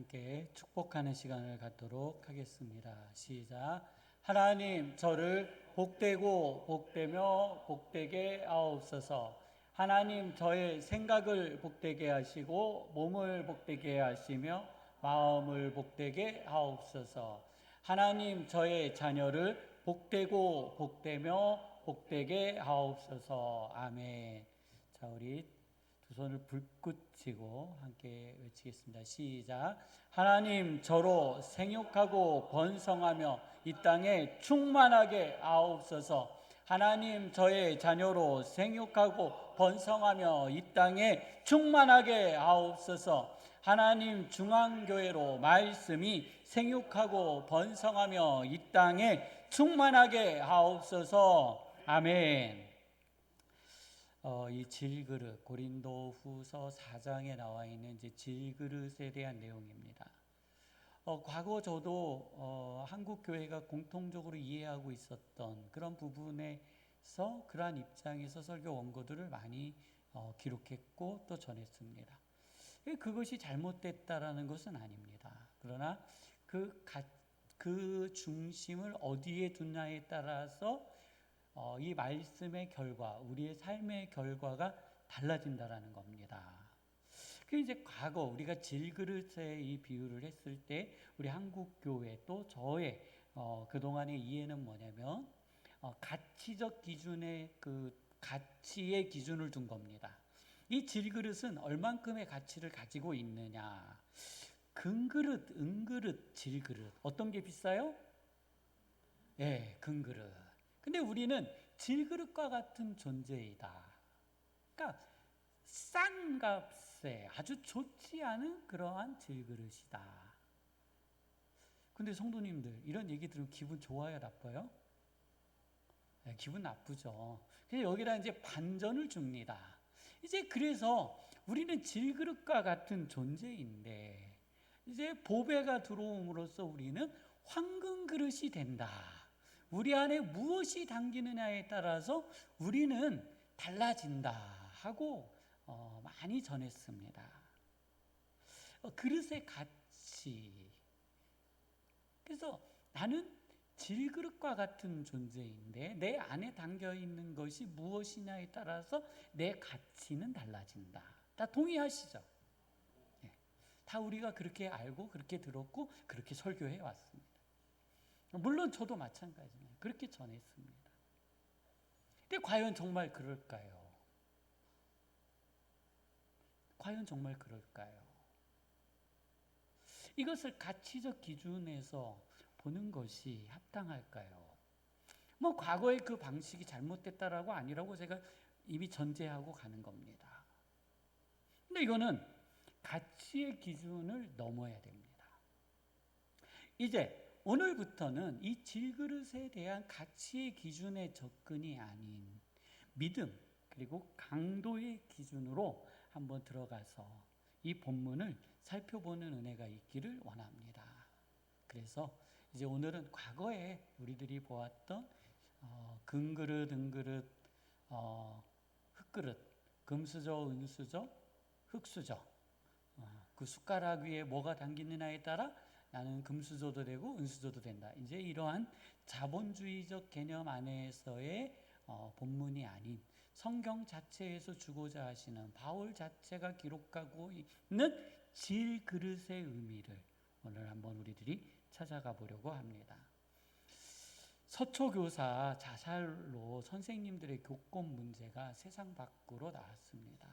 함께 축복하는 시간을 갖도록 하겠습니다. 시작. 하나님, 저를 복되고 복되며 복되게 하옵소서. 하나님, 저의 생각을 복되게 하시고 몸을 복되게 하시며 마음을 복되게 하옵소서. 하나님, 저의 자녀를 복되고 복되며 복되게 하옵소서. 아멘. 자, 우리 두 손을 불붙이고 함께 외치겠습니다. 시작. 하나님, 저로 생육하고 번성하며 이 땅에 충만하게 하옵소서. 하나님, 저의 자녀로 생육하고 번성하며 이 땅에 충만하게 하옵소서. 하나님, 중앙교회로 말씀이 생육하고 번성하며 이 땅에 충만하게 하옵소서. 아멘. 이 질그릇, 고린도후서 4장에 나와 있는 이제 질그릇에 대한 내용입니다. 과거 저도 한국 교회가 공통적으로 이해하고 있었던 그런 부분에서 그러한 입장에서 설교 원고들을 많이 기록했고 또 전했습니다. 그것이 잘못됐다라는 것은 아닙니다. 그러나 그 중심을 어디에 두냐에 따라서 이 말씀의 결과, 우리의 삶의 결과가 달라진다라는 겁니다. 그 이제 과거 우리가 질그릇에 이 비유를 했을 때 우리 한국 교회 또 저의 그동안의 이해는 뭐냐면 가치적 기준의 그 가치의 기준을 둔 겁니다. 이 질그릇은 얼만큼의 가치를 가지고 있느냐. 금그릇, 은그릇, 질그릇 어떤 게 비싸요? 예, 금그릇. 근데 우리는 질그릇과 같은 존재이다. 그러니까 싼 값에 아주 좋지 않은 그러한 질그릇이다. 근데 성도님들 이런 얘기 들으면 기분 좋아요, 나빠요? 네, 기분 나쁘죠. 그래서 여기다 이제 반전을 줍니다. 이제 그래서 우리는 질그릇과 같은 존재인데 이제 보배가 들어옴으로써 우리는 황금 그릇이 된다. 우리 안에 무엇이 담기느냐에 따라서 우리는 달라진다 하고 많이 전했습니다. 그릇의 가치. 그래서 나는 질그릇과 같은 존재인데 내 안에 담겨 있는 것이 무엇이냐에 따라서 내 가치는 달라진다. 다 동의하시죠? 네. 다 우리가 그렇게 알고 그렇게 들었고 그렇게 설교해 왔습니다. 물론 저도 마찬가지입니다. 그렇게 전했습니다. 근데 과연 정말 그럴까요? 과연 정말 그럴까요? 이것을 가치적 기준에서 보는 것이 합당할까요? 뭐 과거의 그 방식이 잘못됐다라고 아니라고 제가 이미 전제하고 가는 겁니다. 근데 이거는 가치의 기준을 넘어야 됩니다. 이제 오늘부터는 이 질그릇에 대한 가치의 기준의 접근이 아닌 믿음 그리고 강도의 기준으로 한번 들어가서 이 본문을 살펴보는 은혜가 있기를 원합니다. 그래서 이제 오늘은 과거에 우리들이 보았던 금그릇, 은그릇, 흙그릇, 금수저, 은수저, 흙수저 그 숟가락 위에 뭐가 담기느냐에 따라 나는 금수저도 되고 은수저도 된다. 이제 이러한 자본주의적 개념 안에서의 본문이 아닌 성경 자체에서 주고자 하시는 바울 자체가 기록하고 있는 질그릇의 의미를 오늘 한번 우리들이 찾아가 보려고 합니다. 서초교사 자살로 선생님들의 교권 문제가 세상 밖으로 나왔습니다.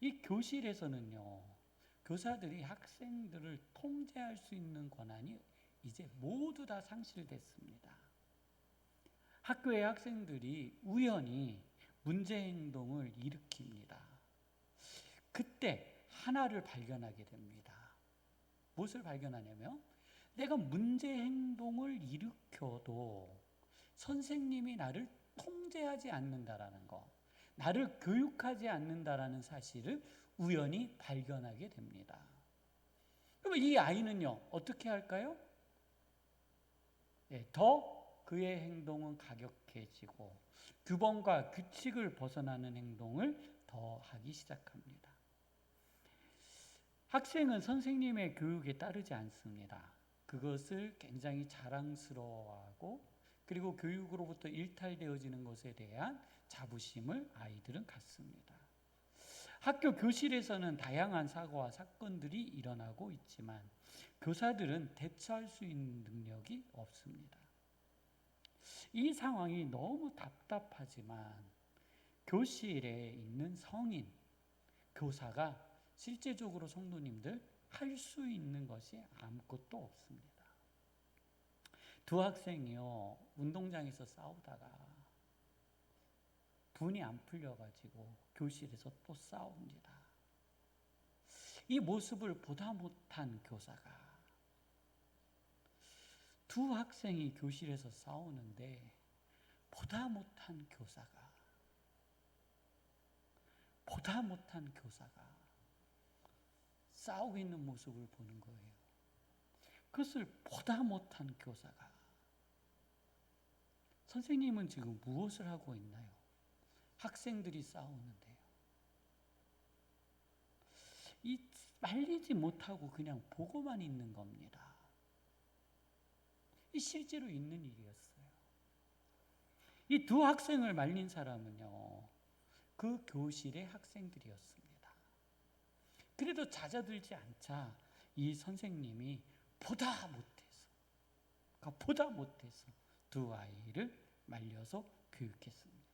이 교실에서는요. 교사들이 학생들을 통제할 수 있는 권한이 이제 모두 다 상실됐습니다. 학교의 학생들이 우연히 문제 행동을 일으킵니다. 그때 하나를 발견하게 됩니다. 무엇을 발견하냐면 내가 문제 행동을 일으켜도 선생님이 나를 통제하지 않는다라는 거, 나를 교육하지 않는다라는 사실을 우연히 발견하게 됩니다. 그러면 이 아이는요, 어떻게 할까요? 더 그의 행동은 가격해지고 규범과 규칙을 벗어나는 행동을 더 하기 시작합니다. 학생은 선생님의 교육에 따르지 않습니다. 그것을 굉장히 자랑스러워하고 그리고 교육으로부터 일탈되어지는 것에 대한 자부심을 아이들은 갖습니다. 학교 교실에서는 다양한 사고와 사건들이 일어나고 있지만 교사들은 대처할 수 있는 능력이 없습니다. 이 상황이 너무 답답하지만 교실에 있는 성인, 교사가 실제적으로 성도님들 할 수 있는 것이 아무것도 없습니다. 두 학생이요, 운동장에서 싸우다가 분이 안 풀려가지고 교실에서 또 싸웁니다. 이 모습을 보다 못한 교사가 두 학생이 교실에서 싸우는데 보다 못한 교사가 싸우고 있는 모습을 보는 거예요. 그것을 보다 못한 교사가 선생님은 지금 무엇을 하고 있나요? 학생들이 싸우는데요. 이 말리지 못하고 그냥 보고만 있는 겁니다. 이 실제로 있는 일이었어요. 이 두 학생을 말린 사람은요, 그 교실의 학생들이었습니다. 그래도 잦아들지 않자 이 선생님이 보다 못해서 두 아이를 말려서 교육했습니다.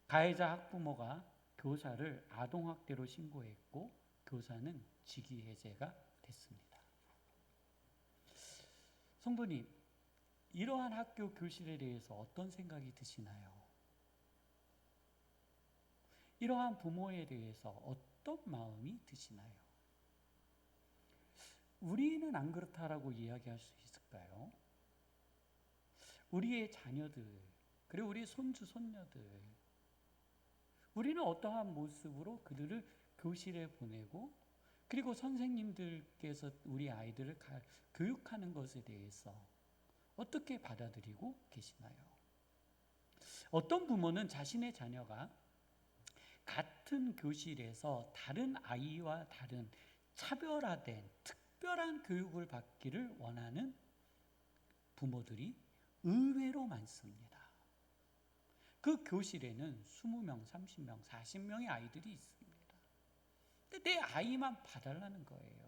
가해자 학부모가 교사를 아동학대로 신고했고 교사는 직위해제가 됐습니다. 성도님, 이러한 학교 교실에 대해서 어떤 생각이 드시나요? 이러한 부모에 대해서 어떤 마음이 드시나요? 우리는 안 그렇다라고 이야기할 수 있을까요? 우리의 자녀들, 그리고 우리의 손주, 손녀들, 우리는 어떠한 모습으로 그들을 교실에 보내고 그리고 선생님들께서 우리 아이들을 교육하는 것에 대해서 어떻게 받아들이고 계시나요? 어떤 부모는 자신의 자녀가 같은 교실에서 다른 아이와 다른 차별화된 특별한 교육을 받기를 원하는 부모들이 의외로 많습니다. 그 교실에는 20명, 30명, 40명의 아이들이 있습니다. 근데 내 아이만 봐달라는 거예요.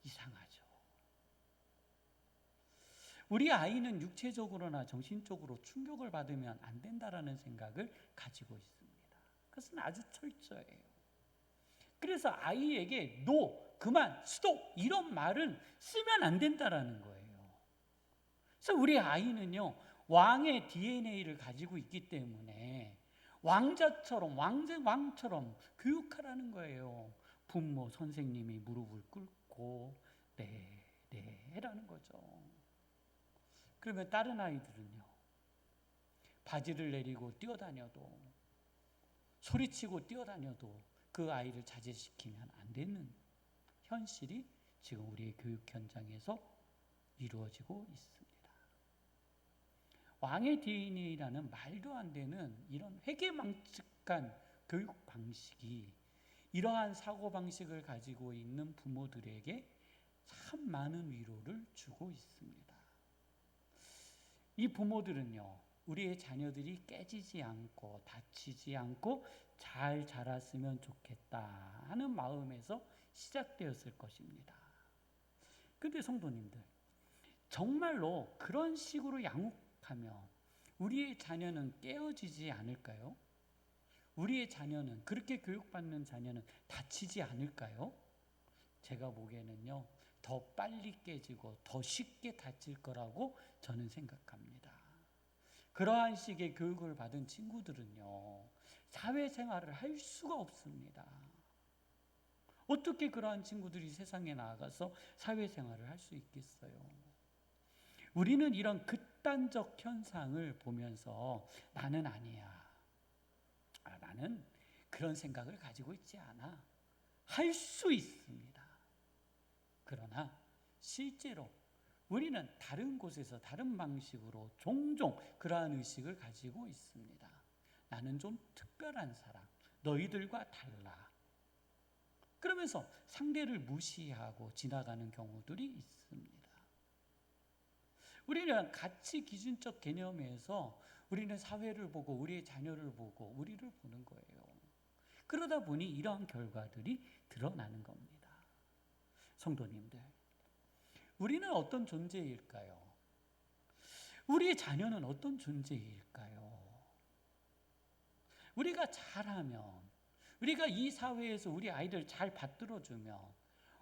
이상하죠. 우리 아이는 육체적으로나 정신적으로 충격을 받으면 안 된다라는 생각을 가지고 있습니다. 그것은 아주 철저해요. 그래서 아이에게 노, 그만, 스톱 이런 말은 쓰면 안 된다라는 거예요. 그래서 우리 아이는요, 왕의 DNA를 가지고 있기 때문에 왕자처럼, 왕처럼 교육하라는 거예요. 부모, 선생님이 무릎을 꿇고 네, 라는 거죠. 그러면 다른 아이들은요, 바지를 내리고 뛰어다녀도, 소리치고 뛰어다녀도 그 아이를 자제시키면 안 되는 현실이 지금 우리의 교육 현장에서 이루어지고 있습니다. 왕의 DNA라는 말도 안 되는 이런 회계망측한 교육 방식이 이러한 사고방식을 가지고 있는 부모들에게 참 많은 위로를 주고 있습니다. 이 부모들은요, 우리의 자녀들이 깨지지 않고 다치지 않고 잘 자랐으면 좋겠다 하는 마음에서 시작되었을 것입니다. 그런데 성도님들, 정말로 그런 식으로 양육하면 우리의 자녀는 깨어지지 않을까요? 우리의 자녀는, 그렇게 교육받는 자녀는 다치지 않을까요? 제가 보기에는요, 더 빨리 깨지고 더 쉽게 다칠 거라고 저는 생각합니다. 그러한 식의 교육을 받은 친구들은요, 사회생활을 할 수가 없습니다. 어떻게 그러한 친구들이 세상에 나가서 사회생활을 할 수 있겠어요? 우리는 이런 극단적 현상을 보면서 나는 아니야. 나는 그런 생각을 가지고 있지 않아. 할 수 있습니다. 그러나 실제로 우리는 다른 곳에서 다른 방식으로 종종 그러한 의식을 가지고 있습니다. 나는 좀 특별한 사람, 너희들과 달라. 그러면서 상대를 무시하고 지나가는 경우들이 있습니다. 우리는 가치 기준적 개념에서 우리는 사회를 보고 우리의 자녀를 보고 우리를 보는 거예요. 그러다 보니 이러한 결과들이 드러나는 겁니다. 성도님들, 우리는 어떤 존재일까요? 우리의 자녀는 어떤 존재일까요? 우리가 잘하면, 우리가 이 사회에서 우리 아이들 잘 받들어주면,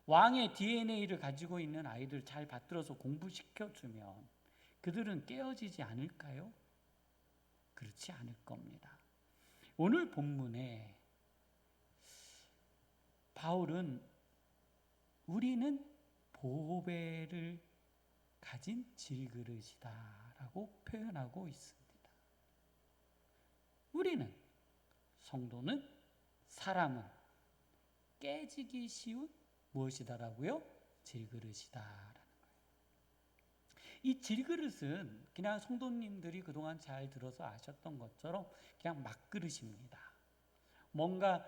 왕의 DNA를 가지고 있는 아이들 잘 받들어서 공부시켜주면 그들은 깨어지지 않을까요? 그렇지 않을 겁니다. 오늘 본문에 바울은 우리는 보배를 가진 질그릇이다라고 표현하고 있습니다. 우리는, 성도는, 사람은 깨지기 쉬운 무엇이다라고요? 질그릇이다라는 거예요. 이 질그릇은 그냥 성도님들이 그동안 잘 들어서 아셨던 것처럼 그냥 막그릇입니다. 뭔가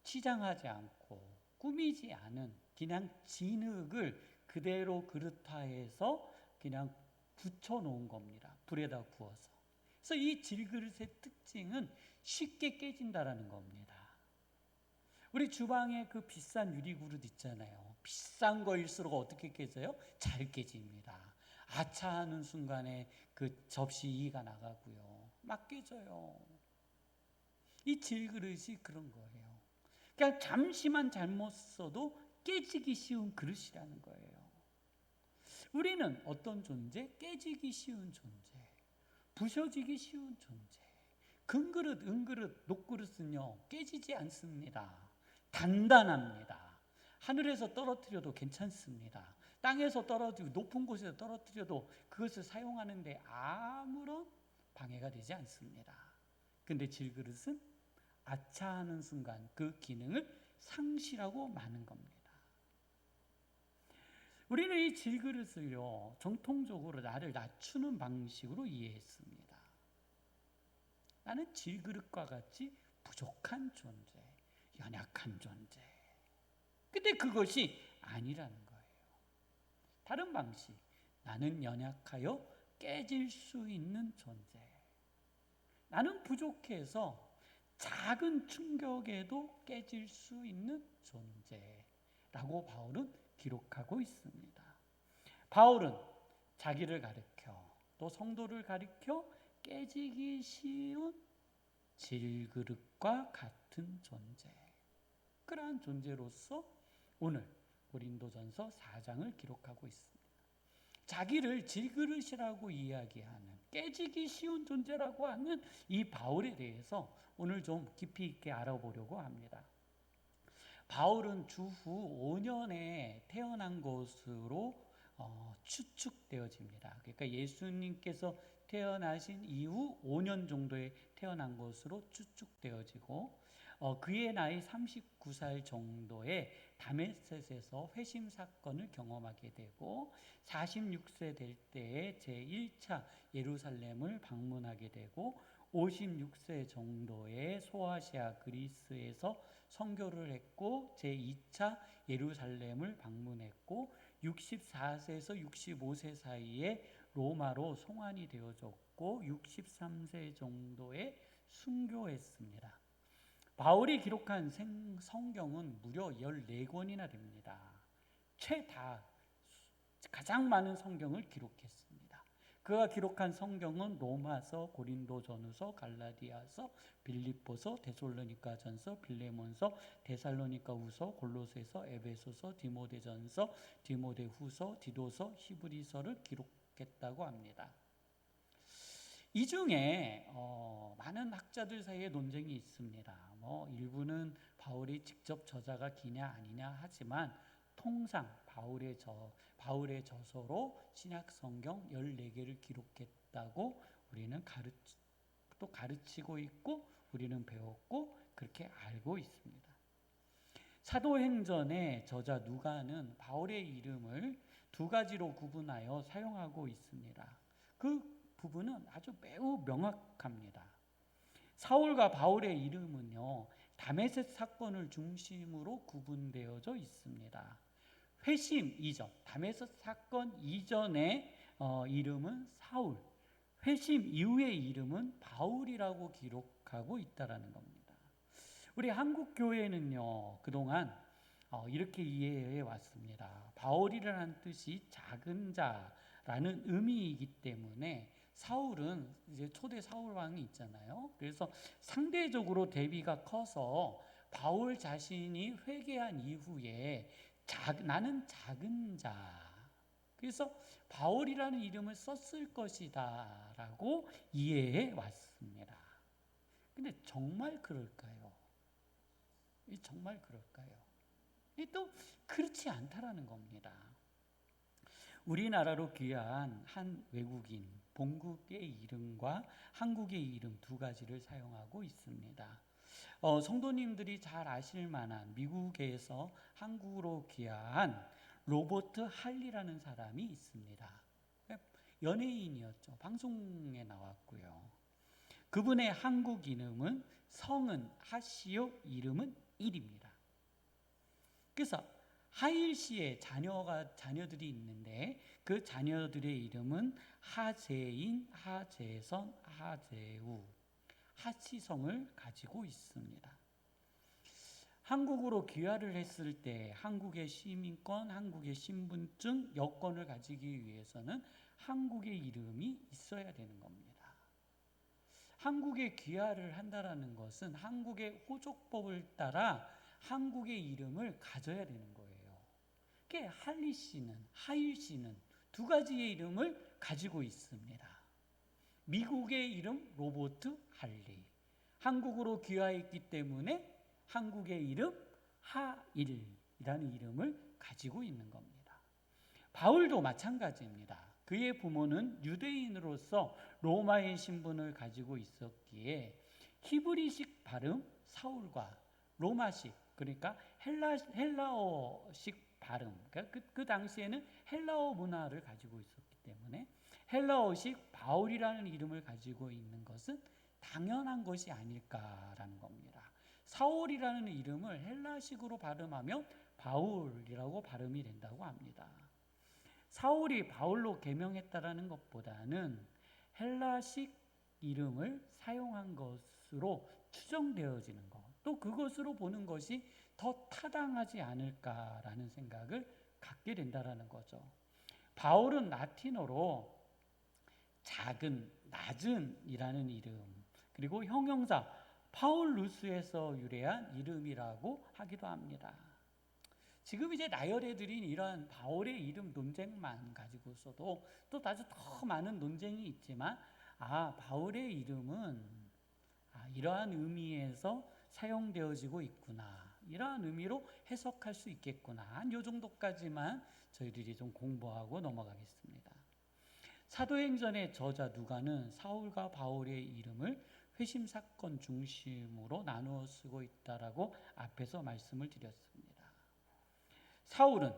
치장하지 않고 꾸미지 않은 그냥 진흙을 그대로 그릇화해서 그냥 붙여놓은 겁니다. 불에다 구워서. 그래서 이 질그릇의 특징은 쉽게 깨진다라는 겁니다. 우리 주방에 그 비싼 유리그릇 있잖아요. 비싼 거일수록 어떻게 깨져요? 잘 깨집니다. 아차하는 순간에 그 접시 이가 나가고요. 막 깨져요. 이 질그릇이 그런 거예요. 그냥 잠시만 잘못 써도 깨지기 쉬운 그릇이라는 거예요. 우리는 어떤 존재? 깨지기 쉬운 존재, 부셔지기 쉬운 존재. 금그릇, 은그릇, 녹그릇은요 깨지지 않습니다. 단단합니다. 하늘에서 떨어뜨려도 괜찮습니다. 땅에서 떨어지고 높은 곳에서 떨어뜨려도 그것을 사용하는데 아무런 방해가 되지 않습니다. 근데 질그릇은 아차하는 순간 그 기능을 상실하고 마는 겁니다. 우리는 이 질그릇을요 정통적으로 나를 낮추는 방식으로 이해했습니다. 나는 질그릇과 같이 부족한 존재, 연약한 존재. 근데 그것이 아니라는 거예요. 다른 방식, 나는 연약하여 깨질 수 있는 존재. 나는 부족해서 작은 충격에도 깨질 수 있는 존재라고 바울은 기록하고 있습니다. 바울은 자기를 가리켜 또 성도를 가리켜 깨지기 쉬운 질그릇과 같은 존재, 그러한 존재로서 오늘 고린도전서 4장을 기록하고 있습니다. 자기를 질그릇이라고 이야기하는, 깨지기 쉬운 존재라고 하는 이 바울에 대해서 오늘 좀 깊이 있게 알아보려고 합니다. 바울은 주후 5년에 태어난 것으로 추측되어집니다. 그러니까 예수님께서 태어나신 이후 5년 정도에 태어난 것으로 추측되어지고 그의 나이 39살 정도에 다메섹에서 회심 사건을 경험하게 되고 46세 될 때에 제1차 예루살렘을 방문하게 되고 56세 정도에 소아시아 그리스에서 선교를 했고 제2차 예루살렘을 방문했고 64세에서 65세 사이에 로마로 송환이 되어졌고 63세 정도에 순교했습니다. 바울이 기록한 성경은 무려 14권이나 됩니다. 가장 많은 성경을 기록했습니다. 그가 기록한 성경은 로마서, 고린도전서, 갈라디아서, 빌립보서, 데살로니가전서, 빌레몬서, 데살로니가후서, 골로새서, 에베소서, 디모데전서, 디모데후서, 디도서, 히브리서를 기록했다고 합니다. 이 중에 많은 학자들 사이에 논쟁이 있습니다. 일부는 바울이 직접 저자가 기냐 아니냐 하지만 통상 바울의 저서로 신약 성경 14개를 기록했다고 우리는 가르치고 있고 우리는 배웠고 그렇게 알고 있습니다. 사도행전의 저자 누가는 바울의 이름을 두 가지로 구분하여 사용하고 있습니다. 그 부분은 아주 매우 명확합니다. 사울과 바울의 이름은요 다메섹 사건을 중심으로 구분되어져 있습니다. 회심 이전, 다메섹 사건 이전의 이름은 사울, 회심 이후의 이름은 바울이라고 기록하고 있다라는 겁니다. 우리 한국 교회는요, 그동안 이렇게 이해해 왔습니다. 바울이라는 뜻이 작은 자라는 의미이기 때문에 사울은 이제 초대 사울 왕이 있잖아요. 그래서 상대적으로 대비가 커서 바울 자신이 회개한 이후에 나는 작은 자. 그래서 바울이라는 이름을 썼을 것이다 라고 이해해 왔습니다. 근데 정말 그럴까요? 정말 그럴까요? 또 그렇지 않다라는 겁니다. 우리나라로 귀한 한 외국인, 본국의 이름과 한국의 이름 두 가지를 사용하고 있습니다. 성도님들이 잘 아실 만한 미국에서 한국으로 귀한 로버트 할리라는 사람이 있습니다. 연예인이었죠. 방송에 나왔고요. 그분의 한국 이름은 성은 하시오, 이름은 일입니다. 그래서 하일 씨의 자녀들이 있는데 그 자녀들의 이름은 하재인, 하재선, 하재우, 하치성을 가지고 있습니다. 한국으로 귀화를 했을 때 한국의 시민권, 한국의 신분증, 여권을 가지기 위해서는 한국의 이름이 있어야 되는 겁니다. 한국에 귀화를 한다라는 것은 한국의 호족법을 따라 한국의 이름을 가져야 되는 거예요. 그게 할리 씨는, 하일 씨는 두 가지의 이름을 가지고 있습니다. 미국의 이름 로버트 할리, 한국으로 귀화했기 때문에 한국의 이름 하일이라는 이름을 가지고 있는 겁니다. 바울도 마찬가지입니다. 그의 부모는 유대인으로서 로마의 신분을 가지고 있었기에 히브리식 발음 사울과 로마식, 그러니까 헬라어식 발음, 그러니까 그 당시에는 헬라어 문화를 가지고 있었기 때문에 헬라어식 바울이라는 이름을 가지고 있는 것은 당연한 것이 아닐까라는 겁니다. 사울이라는 이름을 헬라식으로 발음하면 바울이라고 발음이 된다고 합니다. 사울이 바울로 개명했다라는 것보다는 헬라식 이름을 사용한 것으로 추정되어지는 것, 또 그것으로 보는 것이 더 타당하지 않을까라는 생각을 갖게 된다라는 거죠. 바울은 라틴어로 작은, 낮은이라는 이름, 그리고 형용사 파울루스에서 유래한 이름이라고 하기도 합니다. 지금 이제 나열해드린 이러한 바울의 이름 논쟁만 가지고서도 또 아주 더 많은 논쟁이 있지만, 바울의 이름은 이러한 의미에서 사용되어지고 있구나, 이러한 의미로 해석할 수 있겠구나, 한 요 정도까지만 저희들이 좀 공부하고 넘어가겠습니다. 사도행전의 저자 누가는 사울과 바울의 이름을 회심 사건 중심으로 나누어 쓰고 있다라고 앞에서 말씀을 드렸습니다. 사울은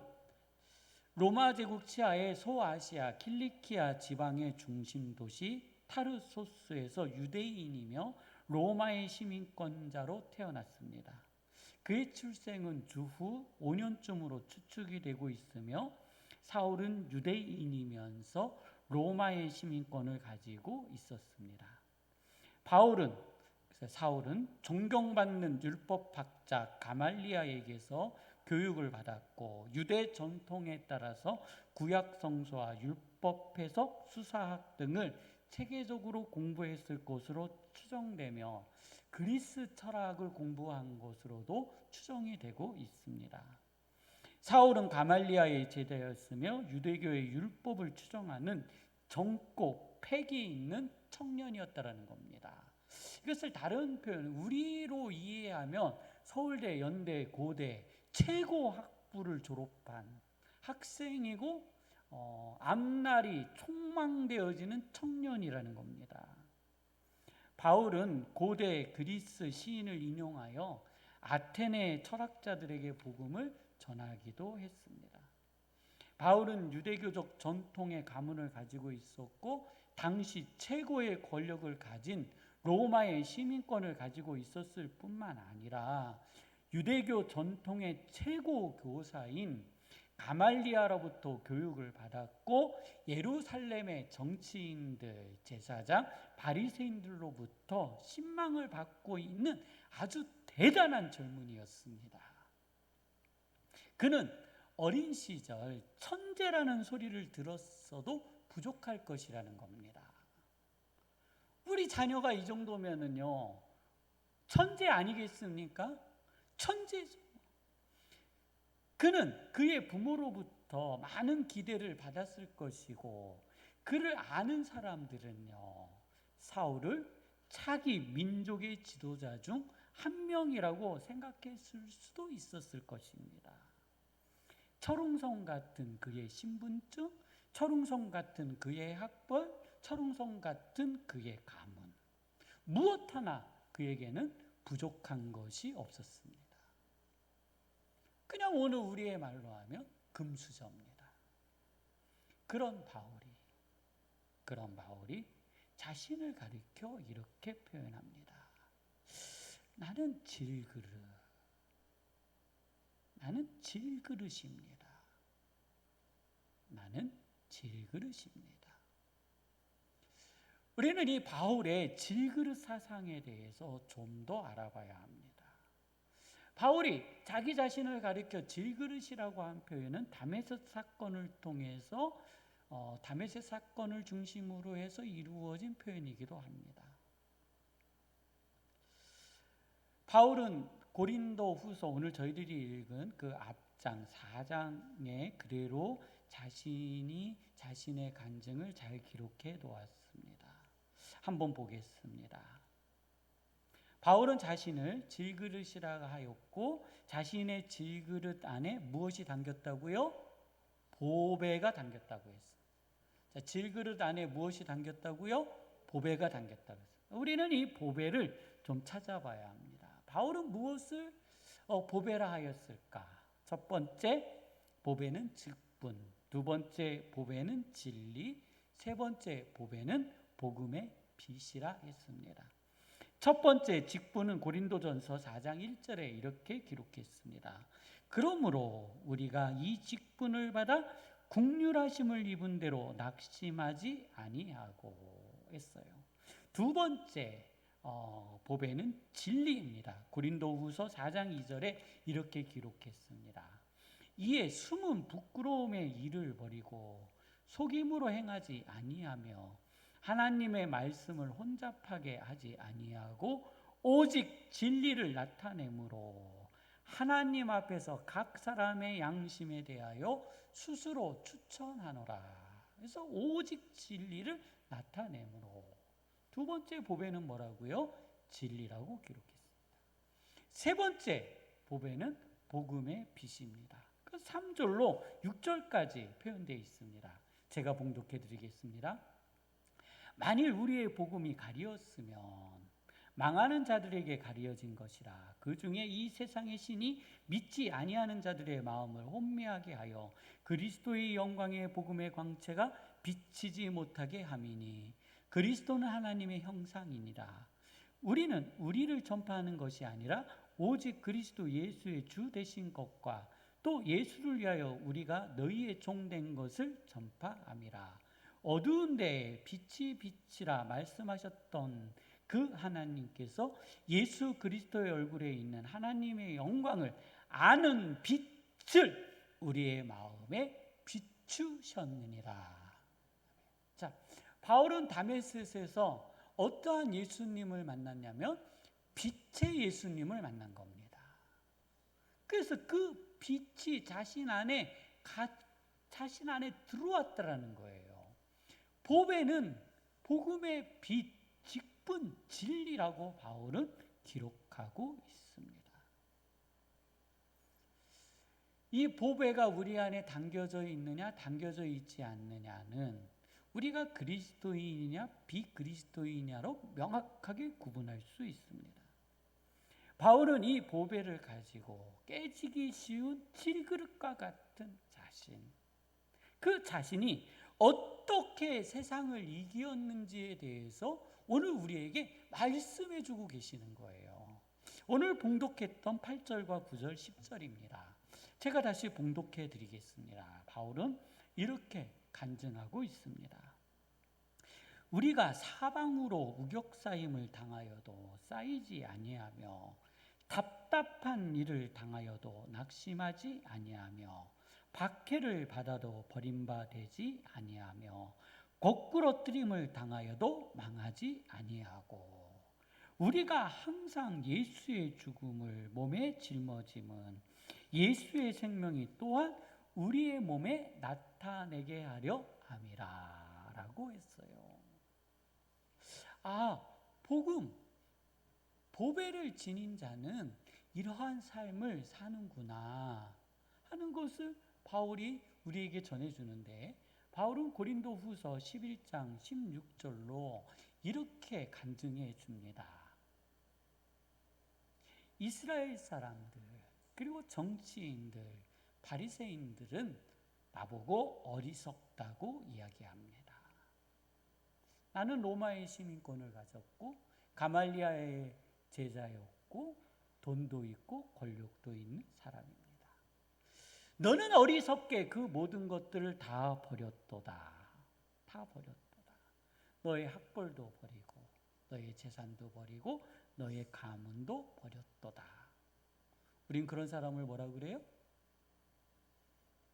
로마 제국 치하의 소아시아 킬리키아 지방의 중심 도시 타르소스에서 유대인이며 로마의 시민권자로 태어났습니다. 그의 출생은 주후 5년쯤으로 추측이 되고 있으며 사울은 유대인이면서 로마의 시민권을 가지고 있었습니다. 사울은 존경받는 율법학자 가말리아에게서 교육을 받았고 유대 전통에 따라서 구약 성서와 율법 해석, 수사학 등을 체계적으로 공부했을 것으로 추정되며 그리스 철학을 공부한 것으로도 추정이 되고 있습니다. 사울은 가말리아의 제자였으며 유대교의 율법을 추정하는 젊고 패기 있는 청년이었다라는 겁니다. 이것을 다른 표현, 우리로 이해하면 서울대, 연대, 고대 최고 학부를 졸업한 학생이고 앞날이 촉망되어지는 청년이라는 겁니다. 바울은 고대 그리스 시인을 인용하여 아테네 철학자들에게 복음을 전하기도 했습니다. 바울은 유대교적 전통의 가문을 가지고 있었고 당시 최고의 권력을 가진 로마의 시민권을 가지고 있었을 뿐만 아니라 유대교 전통의 최고 교사인 가말리아로부터 교육을 받았고 예루살렘의 정치인들, 제사장, 바리새인들로부터 신망을 받고 있는 아주 대단한 젊은이였습니다. 그는 어린 시절 천재라는 소리를 들었어도 부족할 것이라는 겁니다. 우리 자녀가 이 정도면은요, 천재 아니겠습니까? 천재죠. 그는 그의 부모로부터 많은 기대를 받았을 것이고, 그를 아는 사람들은요, 사울을 차기 민족의 지도자 중 한 명이라고 생각했을 수도 있었을 것입니다. 철옹성 같은 그의 신분증, 철옹성 같은 그의 학벌, 철옹성 같은 그의 가문, 무엇 하나 그에게는 부족한 것이 없었습니다. 그냥 오늘 우리의 말로 하면 금수저입니다. 그런 바울이 자신을 가리켜 이렇게 표현합니다. 나는 질그릇입니다. 나는 질그릇입니다. 우리는 이 바울의 질그릇 사상에 대해서 좀 더 알아봐야 합니다. 바울이 자기 자신을 가리켜 질그릇이라고 한 표현은 다메섹 사건을 통해서 다메섹 사건을 중심으로 해서 이루어진 표현이기도 합니다. 바울은 고린도 후서, 오늘 저희들이 읽은 그 앞장 4장의 그대로 자신의 간증을 잘 기록해 놓았습니다. 한번 보겠습니다. 바울은 자신을 질그릇이라 하였고, 자신의 질그릇 안에 무엇이 담겼다고요? 보배가 담겼다고 했어요. 자, 질그릇 안에 무엇이 담겼다고요? 보배가 담겼다고 했어요. 우리는 이 보배를 좀 찾아봐야 합니다. 바울은 무엇을 보배라 하였을까? 첫 번째 보배는 직분, 두 번째 보배는 진리, 세 번째 보배는 복음의 빛이라 했습니다. 첫 번째 직분은 고린도전서 4장 1절에 이렇게 기록했습니다. 그러므로 우리가 이 직분을 받아 국률하심을 입은 대로 낙심하지 아니하고 했어요. 두 번째 보배는 진리입니다. 고린도후서 4장 2절에 이렇게 기록했습니다. 이에 숨은 부끄러움의 일을 버리고 속임으로 행하지 아니하며 하나님의 말씀을 혼잡하게 하지 아니하고 오직 진리를 나타내므로 하나님 앞에서 각 사람의 양심에 대하여 스스로 추천하노라. 그래서 오직 진리를 나타내므로. 두 번째 보배는 뭐라고요? 진리라고 기록했습니다. 세 번째 보배는 복음의 빛입니다. 그 3절로 6절까지 표현되어 있습니다. 제가 봉독해 드리겠습니다. 만일 우리의 복음이 가리었으면 망하는 자들에게 가리어진 것이라. 그 중에 이 세상의 신이 믿지 아니하는 자들의 마음을 혼미하게 하여 그리스도의 영광의 복음의 광채가 비치지 못하게 함이니 그리스도는 하나님의 형상이니라. 우리는 우리를 전파하는 것이 아니라 오직 그리스도 예수의 주 되신 것과 또 예수를 위하여 우리가 너희의 종된 것을 전파함이라. 어두운 데에 빛이 빛이라 말씀하셨던 그 하나님께서 예수 그리스도의 얼굴에 있는 하나님의 영광을 아는 빛을 우리의 마음에 비추셨느니라. 자, 바울은 다메섹에서 어떠한 예수님을 만났냐면 빛의 예수님을 만난 겁니다. 그래서 그 빛이 자신 안에 들어왔다라는 거예요. 보배는 복음의 빛, 직분, 진리라고 바울은 기록하고 있습니다. 이 보배가 우리 안에 담겨져 있느냐, 담겨져 있지 않느냐는 우리가 그리스도인이냐, 비그리스도인이냐로 명확하게 구분할 수 있습니다. 바울은 이 보배를 가지고 깨지기 쉬운 질그릇과 같은 자신, 그 자신이 어떻게 세상을 이기었는지에 대해서 오늘 우리에게 말씀해 주고 계시는 거예요. 오늘 봉독했던 8절과 9절, 10절입니다. 제가 다시 봉독해 드리겠습니다. 바울은 이렇게 간증하고 있습니다. 우리가 사방으로 우격사임을 당하여도 쌓이지 아니하며 답답한 일을 당하여도 낙심하지 아니하며 박해를 받아도 버림받지 아니하며 거꾸러뜨림을 당하여도 망하지 아니하고 우리가 항상 예수의 죽음을 몸에 짊어짐은 예수의 생명이 또한 우리의 몸에 나타내게 하려 함이라 라고 했어요. 복음, 보배를 지닌 자는 이러한 삶을 사는구나 하는 것을 바울이 우리에게 전해주는데, 바울은 고린도후서 11장 16절로 이렇게 간증해 줍니다. 이스라엘 사람들, 그리고 정치인들, 바리새인들은 나보고 어리석다고 이야기합니다. 나는 로마의 시민권을 가졌고 가말리아의 제자였고 돈도 있고 권력도 있는 사람입니다. 너는 어리석게 그 모든 것들을 다 버렸도다. 다 버렸도다. 너의 학벌도 버리고 너의 재산도 버리고 너의 가문도 버렸도다. 우린 그런 사람을 뭐라 그래요?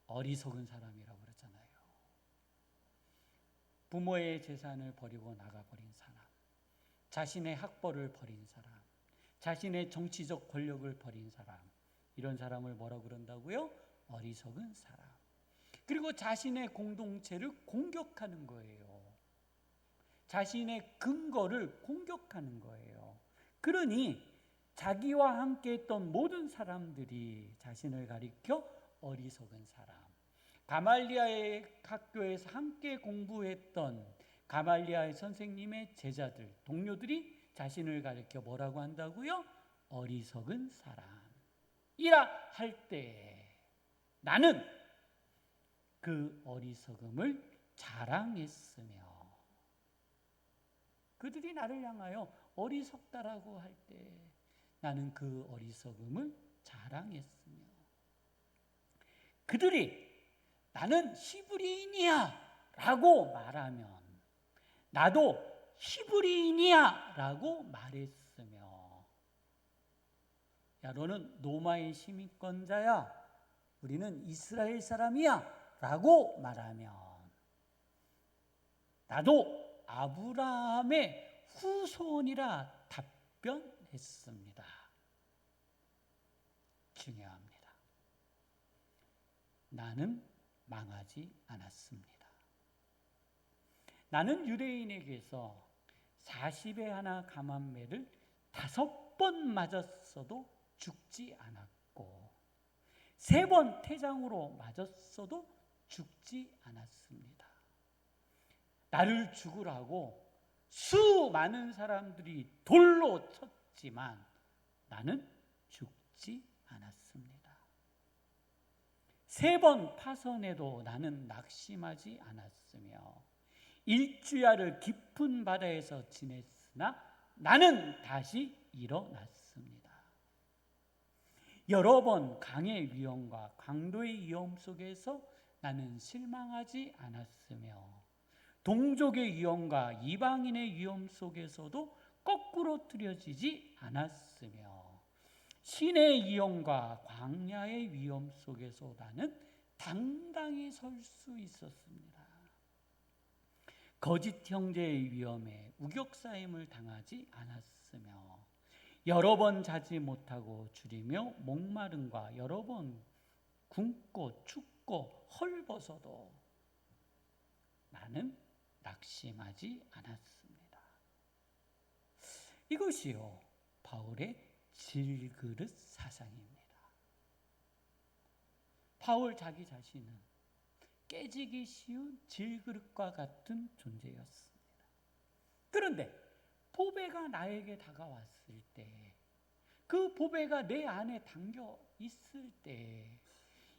어리석은 사람이라고 그러잖아요. 부모의 재산을 버리고 나가버린 사람, 자신의 학벌을 버린 사람, 자신의 정치적 권력을 버린 사람, 이런 사람을 뭐라 그런다고요? 어리석은 사람. 그리고 자신의 공동체를 공격하는 거예요. 자신의 근거를 공격하는 거예요. 그러니 자기와 함께 했던 모든 사람들이 자신을 가리켜 어리석은 사람, 가말리아의 학교에서 함께 공부했던 가말리아의 선생님의 제자들, 동료들이 자신을 가리켜 뭐라고 한다고요? 어리석은 사람이라 할 때 나는 그 어리석음을 자랑했으며, 그들이 나를 향하여 어리석다라고 할 때 나는 그 어리석음을 자랑했으며, 그들이 나는 히브리인이야 라고 말하면 나도 히브리인이야 라고 말했으며, 야, 너는 로마의 시민권자야, 우리는 이스라엘 사람이야 라고 말하면 나도 아브라함의 후손이라 답변했습니다. 중요합니다. 나는 망하지 않았습니다. 나는 유대인에게서 40에 하나 감한매를 5번 맞았어도 죽지 않았고 3번 태장으로 맞았어도 죽지 않았습니다. 나를 죽으라고 수많은 사람들이 돌로 쳤지만 나는 죽지 않았습니다. 3번 파선에도 나는 낙심하지 않았으며 일주야를 깊은 바다에서 지냈으나 나는 다시 일어났습니다. 여러 번 강의 위험과 강도의 위험 속에서 나는 실망하지 않았으며 동족의 위험과 이방인의 위험 속에서도 거꾸로 뜨려지지 않았으며 신의 위험과 광야의 위험 속에서 나는 당당히 설 수 있었습니다. 거짓 형제의 위험에 우격사임을 당하지 않았으며 여러 번 자지 못하고 줄이며 목마름과 여러 번 굶고 춥고 헐벗어도 나는 낙심하지 않았습니다. 이것이요 바울의 질그릇 사상입니다. 바울 자기 자신은 깨지기 쉬운 질그릇과 같은 존재였습니다. 그런데 보배가 나에게 다가왔을 때, 그 보배가 내 안에 담겨 있을 때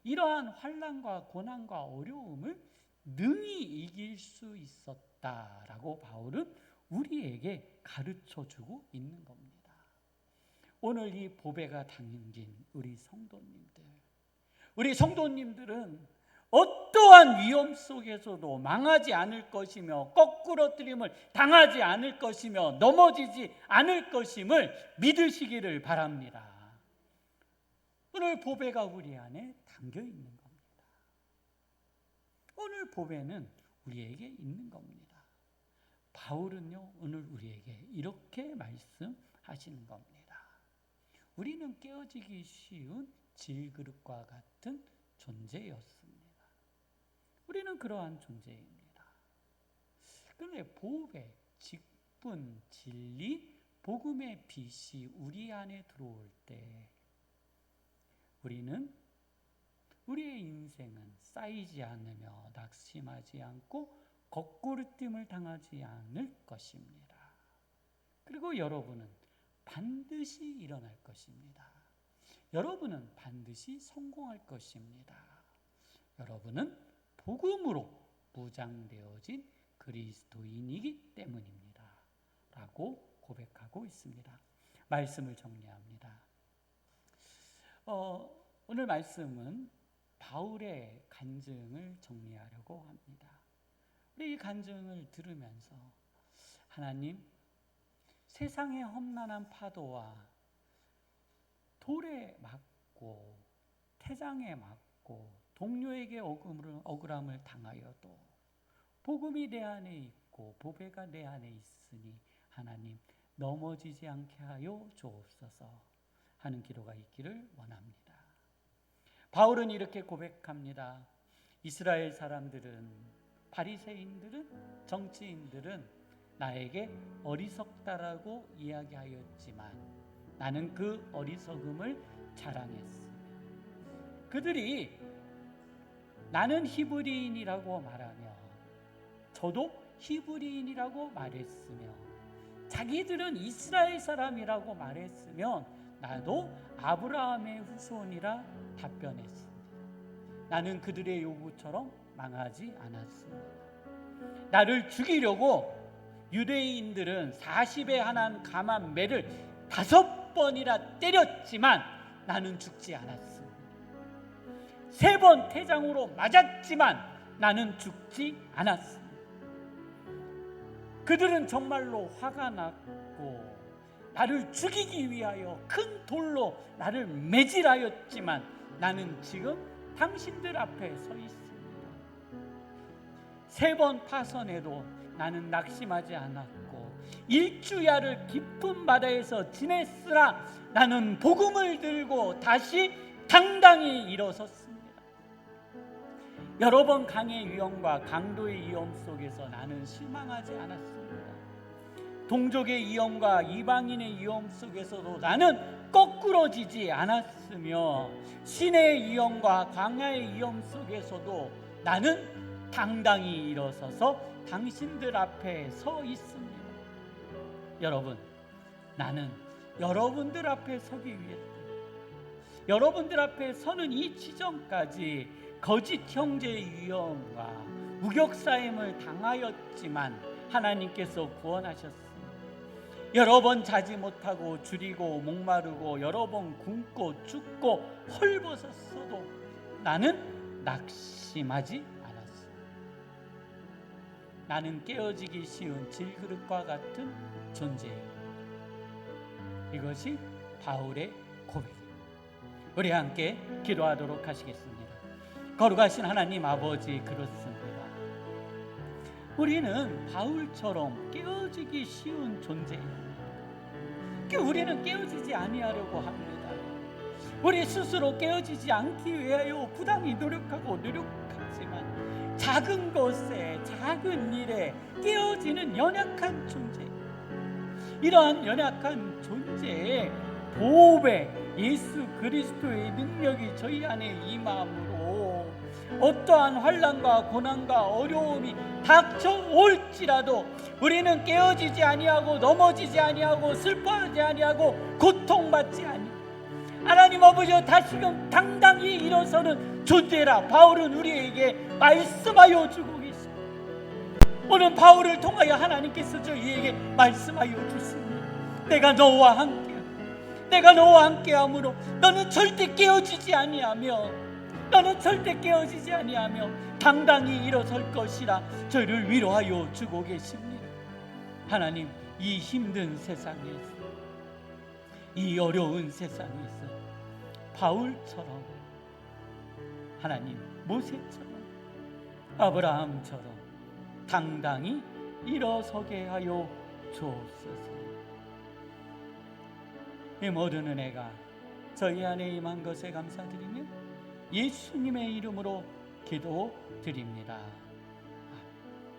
이러한 환난과 고난과 어려움을 능히 이길 수 있었다라고 바울은 우리에게 가르쳐주고 있는 겁니다. 오늘 이 보배가 담긴 우리 성도님들은 어떠한 위험 속에서도 망하지 않을 것이며 거꾸러뜨림을 당하지 않을 것이며 넘어지지 않을 것임을 믿으시기를 바랍니다. 오늘 보배가 우리 안에 담겨 있는 겁니다. 오늘 보배는 우리에게 있는 겁니다. 바울은요, 오늘 우리에게 이렇게 말씀하시는 겁니다. 우리는 깨어지기 쉬운 질그릇과 같은 존재였습니다. 우리는 그러한 존재입니다. 그런데 보배, 직분, 진리, 복음의 빛이 우리 안에 들어올 때 우리의 인생은 쌓이지 않으며 낙심하지 않고 거꾸로짐을 당하지 않을 것입니다. 그리고 여러분은 반드시 일어날 것입니다. 여러분은 반드시 성공할 것입니다. 여러분은 복음으로 무장되어진 그리스도인이기 때문입니다. 라고 고백하고 있습니다. 말씀을 정리합니다. 오늘 말씀은 바울의 간증을 정리하려고 합니다. 우리 이 간증을 들으면서 하나님, 세상의 험난한 파도와 돌에 맞고 태장에 맞고 동료에게 억울함을 당하여도 복음이 내 안에 있고 보배가 내 안에 있으니 하나님 넘어지지 않게 하여 주옵소서 하는 기도가 있기를 원합니다. 바울은 이렇게 고백합니다. 이스라엘 사람들은, 바리새인들은, 정치인들은 나에게 어리석다라고 이야기하였지만 나는 그 어리석음을 자랑했으며 그들이 나는 히브리인이라고 말하며 저도 히브리인이라고 말했으며 자기들은 이스라엘 사람이라고 말했으면 나도 아브라함의 후손이라 답변했습니다. 나는 그들의 요구처럼 망하지 않았습니다. 나를 죽이려고 유대인들은 40에 한한 감한 매를 5번이나 때렸지만 나는 죽지 않았습니다. 3번 태장으로 맞았지만 나는 죽지 않았습니다. 그들은 정말로 화가 났고 나를 죽이기 위하여 큰 돌로 나를 매질하였지만 나는 지금 당신들 앞에 서 있습니다. 3번 파선에도 나는 낙심하지 않았고 일주야를 깊은 바다에서 지냈으나 나는 복음을 들고 다시 당당히 일어섰습니다. 여러 번 강의 위험과 강도의 위험 속에서 나는 실망하지 않았습니다. 동족의 위험과 이방인의 위험 속에서도 나는 거꾸러지지 않았으며 신의 위험과 광야의 위험 속에서도 나는 당당히 일어서서 당신들 앞에 서 있습니다. 여러분, 나는 여러분들 앞에 서기 위해서 여러분들 앞에 서는 이 지점까지 거짓 형제의 위험과 우격사임을 당하였지만 하나님께서 구원하셨습니다. 여러 번 자지 못하고 줄이고 목마르고 여러 번 굶고 죽고 헐벗었어도 나는 낙심하지 않았습니다. 나는 깨어지기 쉬운 질그릇과 같은 존재입니다. 이것이 바울의 고백입니다. 우리 함께 기도하도록 하시겠습니다. 거룩하신 하나님 아버지, 그렇습니다. 우리는 바울처럼 깨어지기 쉬운 존재입니다. 우리는 깨어지지 아니하려고 합니다. 우리 스스로 깨어지지 않기 위하여 부단히 노력하지만 작은 것에, 작은 일에 깨어지는 연약한 존재, 이러한 연약한 존재의 보배 예수 그리스도의 능력이 저희 안에 임함으로 어떠한 환난과 고난과 어려움이 닥쳐올지라도 우리는 깨어지지 아니하고 넘어지지 아니하고 슬퍼하지 아니하고 고통받지 아니하고 하나님 아버지, 다시금 당당히 일어서는 존재라 바울은 우리에게 말씀하여 주고 계십니다. 오늘 바울을 통하여 하나님께서 저희에게 말씀하여 주십니다. 내가 너와 함께함으로 너는 절대 깨어지지 아니하며 당당히 일어설 것이라 저희를 위로하여 주고 계십니다. 하나님, 이 힘든 세상에서, 이 어려운 세상에서 바울처럼, 하나님 모세처럼, 아브라함처럼 당당히 일어서게 하여 주옵소서. 이 모든 은혜가 저희 안에 임한 것에 감사드리며 예수님의 이름으로 기도드립니다.